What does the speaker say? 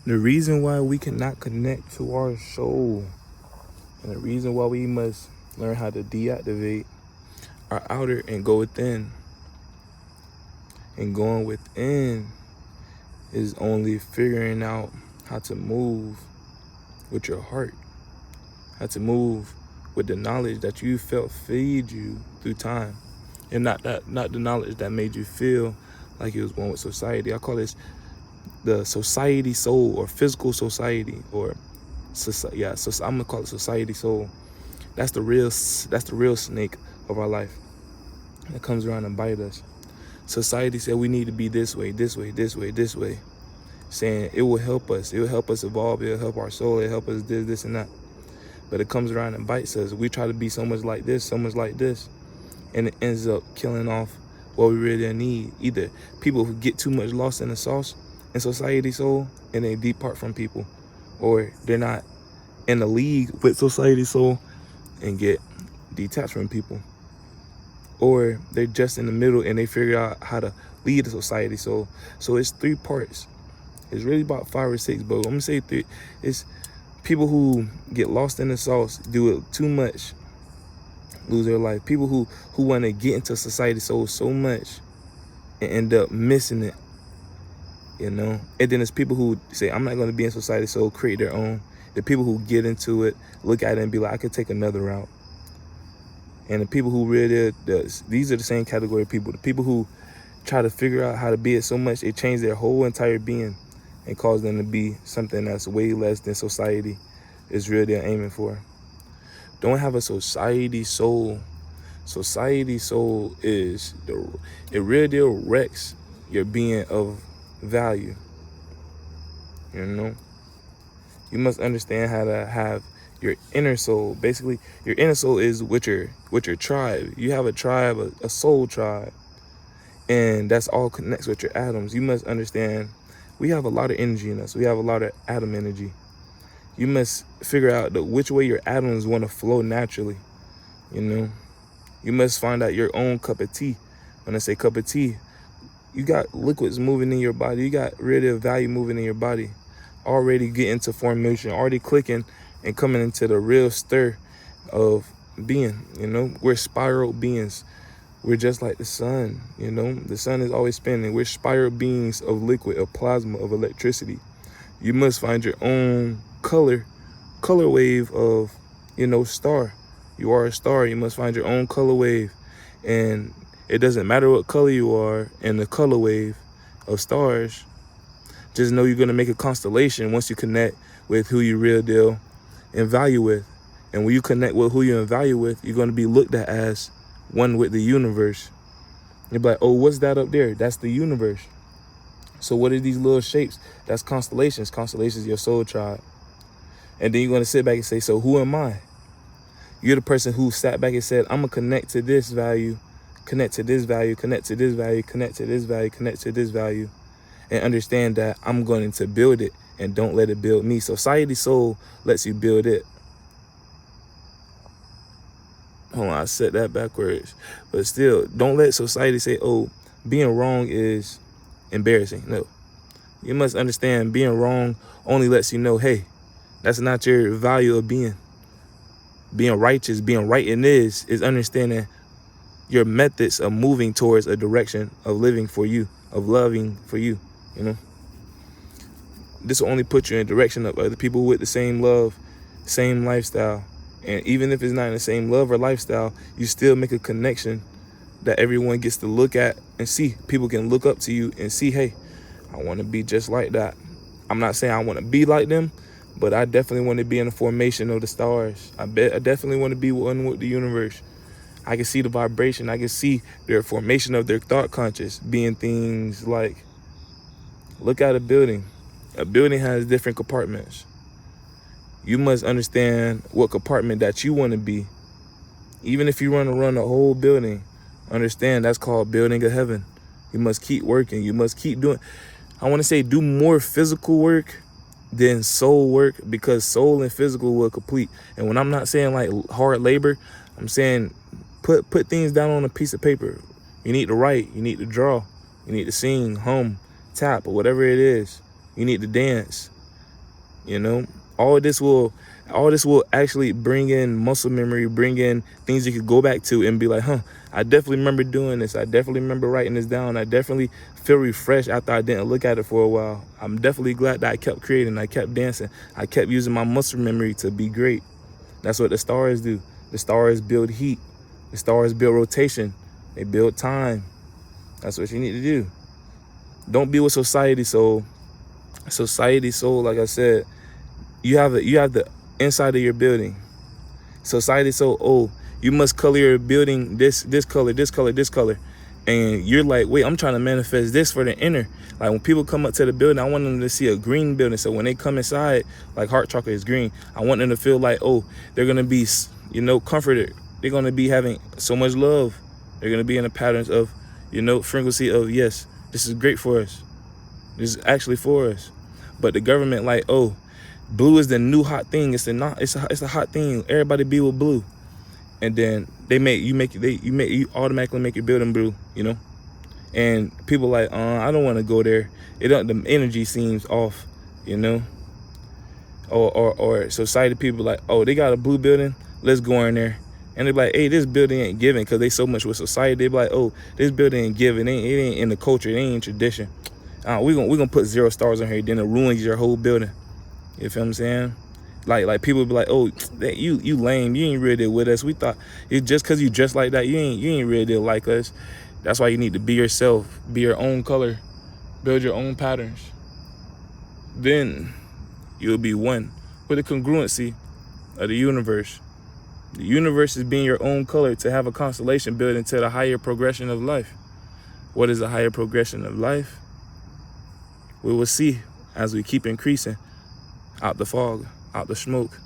The reason why we cannot connect to our soul, and the reason why we must learn how to deactivate our outer and go within, and going within is only figuring out how to move with your heart, how to move with the knowledge that you felt feed you through time, and not the knowledge that made you feel like it was one with society. I call this the society soul, or physical society, or yeah. So I'm gonna call it society soul. That's the real snake of our life that comes around and bite us. Society said we need to be this way, this way, this way, this way, saying it will help us. It will help us evolve. It will help our soul. It will help us this, and that. But it comes around and bites us. We try to be so much like this, so much like this, and it ends up killing off what we really need. Either people who get too much lost in the sauce in society soul and they depart from people, or they're not in the league with society soul and get detached from people, or they're just in the middle and they figure out how to lead the society soul. So it's 3 parts. It's really about 5 or 6, but I'm gonna say 3. It's people who get lost in the sauce, do it too much, lose their life. People who want to get into society soul so much and end up missing it, you know. And then there's people who say, I'm not going to be in society soul, create their own. The people who get into it, look at it and be like, I could take another route. And the people who really these are the same category of people. The people who try to figure out how to be it so much, it changed their whole entire being and caused them to be something that's way less than society is really aiming for. Don't have a society soul. Society soul is it really wrecks your being of value. You know, you must understand how to have your inner soul. Basically, your inner soul is with your tribe. You have a tribe, a soul tribe, and that's all connects with your atoms. You must understand we have a lot of energy in us. We have a lot of atom energy. You must figure out which way your atoms want to flow naturally. You know, you must find out your own cup of tea. When I say cup of tea, you got liquids moving in your body. You got radiative value moving in your body, already getting to formation, already clicking and coming into the real stir of being. You know, we're spiral beings. We're just like the sun. You know, the sun is always spinning. We're spiral beings of liquid, of plasma, of electricity. You must find your own color wave of, you know, star. You are a star. You must find your own color wave. And it doesn't matter what color you are in the color wave of stars. Just know you're going to make a constellation once you connect with who you real deal and value with. And when you connect with who you in value with, you're going to be looked at as one with the universe. You're like, oh, what's that up there? That's the universe. So what are these little shapes? That's constellations. Constellations, your soul tribe. And then you're going to sit back and say, so who am I? You're the person who sat back and said, I'm going to connect to this value, connect to this value, connect to this value, connect to this value, connect to this value, and understand that I'm going to build it and don't let it build me. Society soul lets you build it. Hold on, I said that backwards. But still, don't let society say, oh, being wrong is embarrassing. No. You must understand being wrong only lets you know, hey, that's not your value of being. Being righteous, being right in this is understanding your methods of moving towards a direction of living for you, of loving for you, you know. This will only put you in the direction of other people with the same love, same lifestyle. And even if it's not in the same love or lifestyle, you still make a connection that everyone gets to look at and see. People can look up to you and see, hey, I want to be just like that. I'm not saying I want to be like them, but I definitely want to be in the formation of the stars. I definitely want to be one with the universe. I can see the vibration. I can see their formation of their thought conscious being things like, look at a building. A building has different compartments. You must understand what compartment that you want to be. Even if you want to run a whole building, understand that's called building a heaven. You must keep working. You must keep doing, I want to say do more physical work than soul work, because soul and physical will complete. And when I'm not saying like hard labor, I'm saying put things down on a piece of paper. You need to write, you need to draw, you need to sing, hum, tap, or whatever it is. You need to dance. You know, all this will actually bring in muscle memory, bring in things you could go back to and be like, huh, I definitely remember doing this. I definitely remember writing this down. I definitely feel refreshed after I didn't look at it for a while. I'm definitely glad that I kept creating. I kept dancing. I kept using my muscle memory to be great. That's what the stars do. The stars build heat. The stars build rotation. They build time. That's what you need to do. Don't be with society. So, like I said, you have the inside of your building. Society, so, oh, you must color your building this color, this color, this color. And you're like, wait, I'm trying to manifest this for the inner. Like when people come up to the building, I want them to see a green building. So when they come inside, like heart chakra is green, I want them to feel like, oh, they're going to be, you know, comforted. They're going to be having so much love. They're going to be in the patterns of, you know, frequency of, yes, this is great for us. This is actually for us. But the government like, oh, blue is the new hot thing. It's a hot thing. Everybody be with blue. And then you automatically make your building blue, you know? And people like, I don't want to go there. The energy seems off, you know? Or society people like, oh, they got a blue building, let's go in there. And they're like, hey, this building ain't giving, because they so much with society. They be like, oh, this building ain't giving. It ain't in the culture. It ain't in tradition. We're gonna put 0 stars on here, then it ruins your whole building. You feel what I'm saying? Like people be like, oh, you lame, you ain't really there with us. We thought it's just because you dress like that, you ain't really there like us. That's why you need to be yourself, be your own color, build your own patterns. Then you'll be one with the congruency of the universe. The universe is being your own color to have a constellation built into the higher progression of life. What is the higher progression of life? We will see as we keep increasing out the fog, out the smoke.